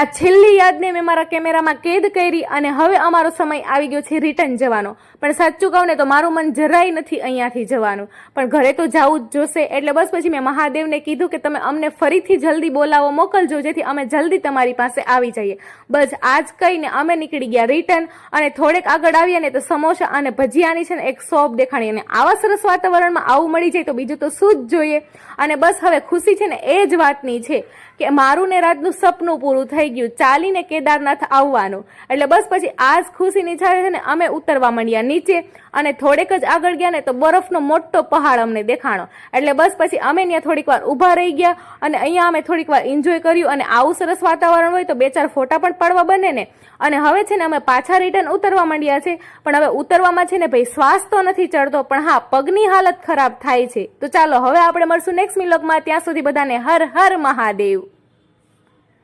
આ છેલ્લી યાદને મેં મારા કેમેરામાં કેદ કરી અને હવે અમારો સમય આવી ગયો છે રિટર્ન જવાનો. પણ સાચું કહું ને તો મારું મન જરાય નથી અહીંયાથી જવાનું, પણ ઘરે તો જવું જ જોશે. એટલે બસ પછી મેં મહાદેવને કીધું કે તમે અમને ફરીથી જલ્દી બોલાવો મોકલજો, જેથી અમે જલ્દી તમારી પાસે આવી જઈએ. બસ આજ કહીને અમે નીકળી ગયા રિટર્ન. અને થોડેક આગળ આવ્યા ને તો સમોસા અને ભજીયાની છે ને એક શોપ દેખાણી, અને આવા સરસ વાતાવરણમાં આવું મળી જાય તો બીજું તો શું જ જોઈએ. અને બસ હવે ખુશી છે ને એ જ વાતની છે કે મારું ને રાતનું સપનું પૂરું થઈ ગયું, ચાલીને કેદારનાથ આવવાનું. એટલે બસ પછી આજ ખુશીની સાથે છે ને અમે ઉતરવા માંડ્યા નીચે. અને થોડેક જ આગળ ગયા ને તો બરફનો મોટો પહાડ અમને દેખાણો. એટલે બસ પછી અમે ત્યાં થોડીક વાર ઊભા રહી ગયા અને અહીંયા અમે થોડીક વાર એન્જોય કર્યું. અને આવું સરસ વાતાવરણ હોય તો 2-4 ફોટા પણ પાડવા બને ને. અને હવે છે ને અમે પાછા રિટર્ન ઉતરવા માંડ્યા છે. પણ હવે ઉતરવામાં છે ને ભાઈ શ્વાસ તો નથી ચડતો, પણ હા પગની હાલત ખરાબ થાય છે. તો ચાલો હવે આપણે મળશું નેક્સ્ટ વ્લોગમાં. ત્યાં સુધી બધાને હર હર મહાદેવ.